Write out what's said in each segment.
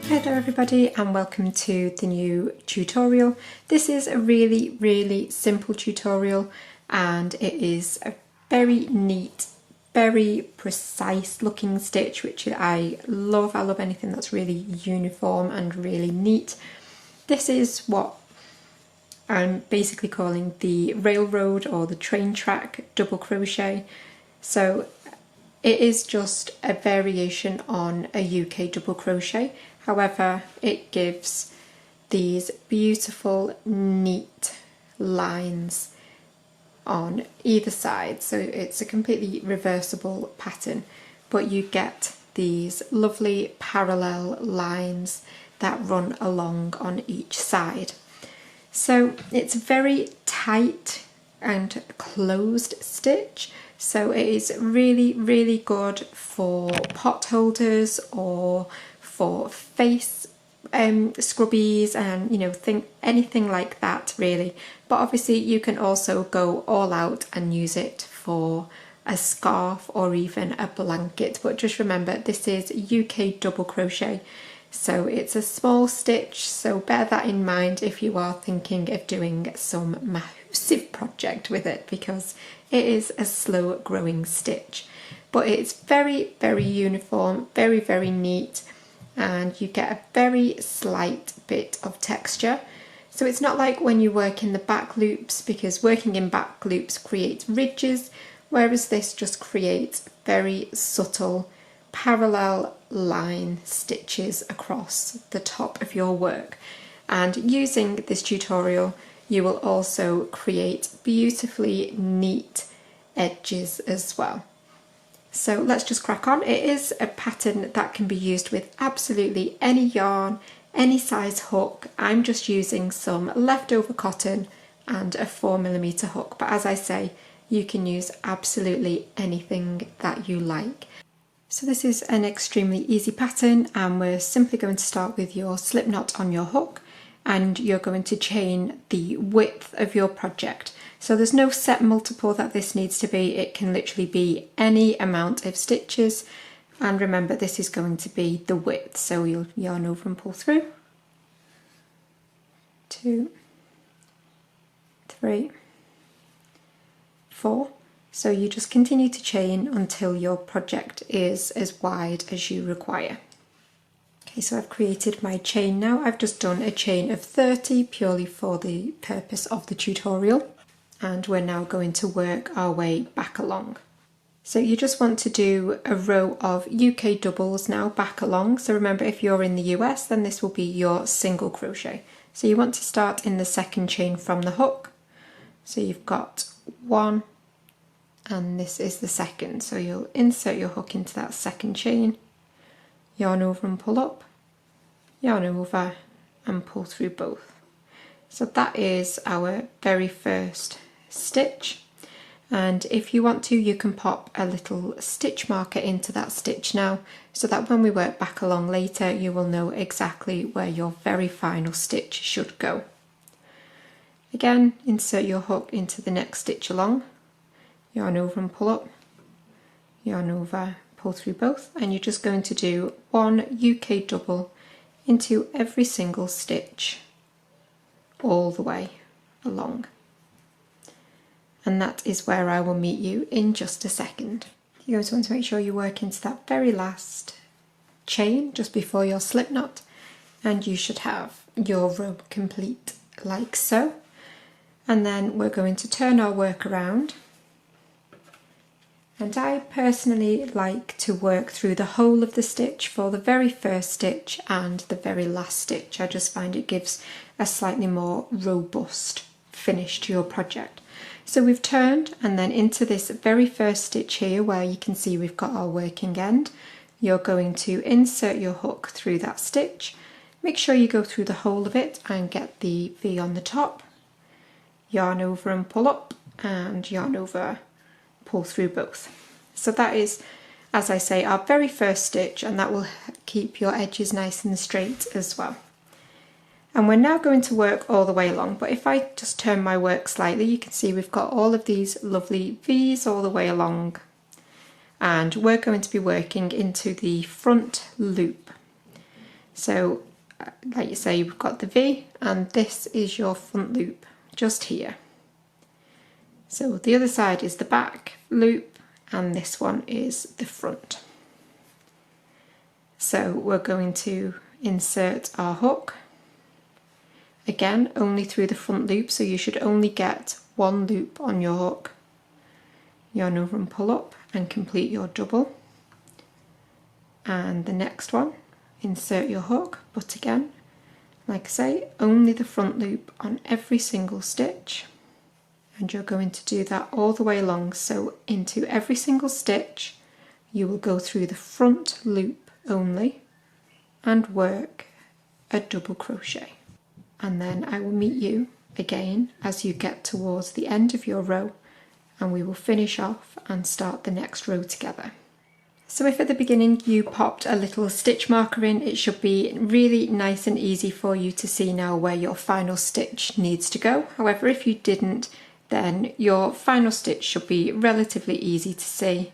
Hi there everybody and welcome to the new tutorial. This is a really simple tutorial and it is a very neat, very precise looking stitch which I love. I love anything that's really uniform and really neat. This is what I'm basically calling the railroad or the train track double crochet. So it is just a variation on a UK double crochet. However, it gives these beautiful, neat lines on either side. So it's a completely reversible pattern, but you get these lovely parallel lines that run along on each side. So it's a very tight and closed stitch. So it is really good for pot holders or for face scrubbies and think anything like that really. But obviously you can also go all out and use it for a scarf or even a blanket. But just remember, this is UK double crochet, so it's a small stitch, so bear that in mind if you are thinking of doing some massive project with it, because it is a slow growing stitch. But it's very uniform, very neat, and you get a very slight bit of texture. So it's not like when you work in the back loops, because working in back loops creates ridges, whereas this just creates very subtle parallel line stitches across the top of your work. And using this tutorial you will also create beautifully neat edges as well. So let's just crack on. It is a pattern that can be used with absolutely any yarn, any size hook. I'm just using some leftover cotton and a 4mm hook, but as I say, you can use absolutely anything that you like. So this is an extremely easy pattern, and we're simply going to start with your slip knot on your hook, and you're going to chain the width of your project. So there's no set multiple that this needs to be, it can literally be any amount of stitches. And remember, this is going to be the width, so you'll yarn over and pull through. 2, 3, 4. So you just continue to chain until your project is as wide as you require. Okay, so I've created my chain now. I've just done a chain of 30 purely for the purpose of the tutorial. And we're now going to work our way back along. So you just want to do a row of UK doubles now back along. So remember, if you're in the US, then this will be your single crochet. So you want to start in the second chain from the hook. So you've got 1, and this is the second. So you'll insert your hook into that second chain, yarn over and pull up, yarn over and pull through both. So that is our very first stitch, and if you want to, you can pop a little stitch marker into that stitch now, so that when we work back along later you will know exactly where your very final stitch should go. Again, insert your hook into the next stitch along, yarn over and pull up, yarn over, pull through both, and you're just going to do 1 UK double into every single stitch all the way along. And that is where I will meet you in just a second. You also want to make sure you work into that very last chain just before your slip knot, and you should have your row complete like so. And then we're going to turn our work around, and I personally like to work through the whole of the stitch for the very first stitch and the very last stitch. I just find it gives a slightly more robust finish to your project. So we've turned, and then into this very first stitch here where you can see we've got our working end, you're going to insert your hook through that stitch. Make sure you go through the whole of it and get the V on the top, yarn over and pull up, and yarn over, pull through both. So that is, as I say, our very first stitch, and that will keep your edges nice and straight as well. And we're now going to work all the way along, but if I just turn my work slightly, you can see we've got all of these lovely V's all the way along, and we're going to be working into the front loop. So like you say, you've got the V, and this is your front loop just here. So the other side is the back loop, and this one is the front. So we're going to insert our hook, again only through the front loop, so you should only get one loop on your hook. Yarn over and pull up and complete your double. And the next one, insert your hook, but again, like I say, only the front loop on every single stitch. And you're going to do that all the way along. So into every single stitch, you will go through the front loop only and work a double crochet. And then I will meet you again as you get towards the end of your row, and we will finish off and start the next row together. So if at the beginning you popped a little stitch marker in, it should be really nice and easy for you to see now where your final stitch needs to go. However, if you didn't, then your final stitch should be relatively easy to see,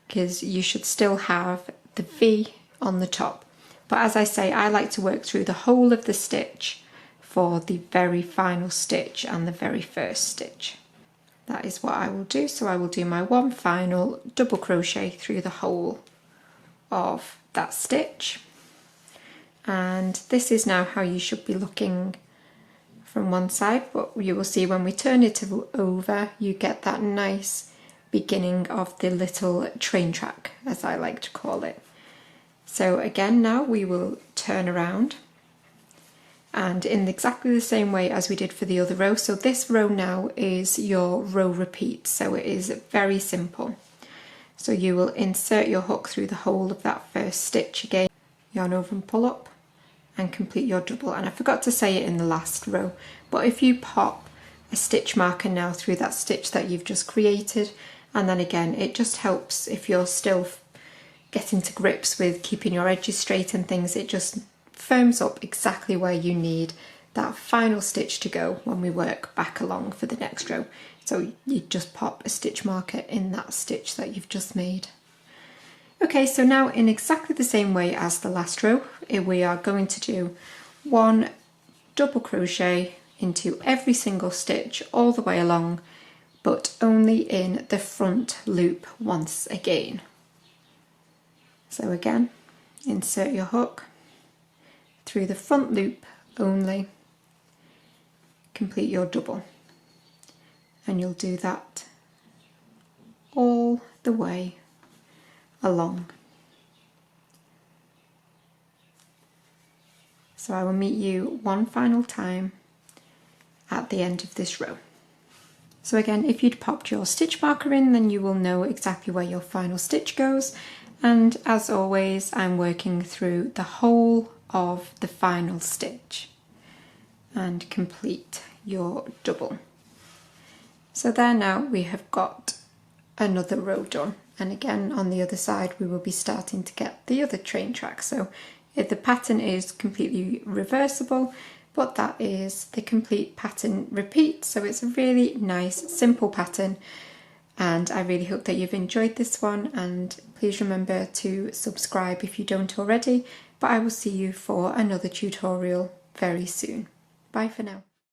because you should still have the V on the top. But as I say, I like to work through the whole of the stitch for the very final stitch and the very first stitch. That is what I will do. So I will do my one final double crochet through the whole of that stitch. And this is now how you should be looking from one side, but you will see when we turn it over, you get that nice beginning of the little train track, as I like to call it. So again, now we will turn around, and in exactly the same way as we did for the other row. So this row now is your row repeat, so it is very simple. So you will insert your hook through the whole of that first stitch again, yarn over and pull up and complete your double. And I forgot to say it in the last row, but if you pop a stitch marker now through that stitch that you've just created, and then again, it just helps if you're still getting to grips with keeping your edges straight and things, it just firms up exactly where you need that final stitch to go when we work back along for the next row. So you just pop a stitch marker in that stitch that you've just made. Okay, so now in exactly the same way as the last row, we are going to do one double crochet into every single stitch all the way along, but only in the front loop once again. So again, insert your hook through the front loop only, complete your double, and you'll do that all the way along. So I will meet you one final time at the end of this row. So again, if you'd popped your stitch marker in, then you will know exactly where your final stitch goes. And as always, I'm working through the whole of the final stitch and complete your double. So there, now we have got another row done, and again on the other side we will be starting to get the other train track. So the pattern is completely reversible, but that is the complete pattern repeat. So it's a really nice simple pattern, and I really hope that you've enjoyed this one, and please remember to subscribe if you don't already. But I will see you for another tutorial very soon. Bye for now.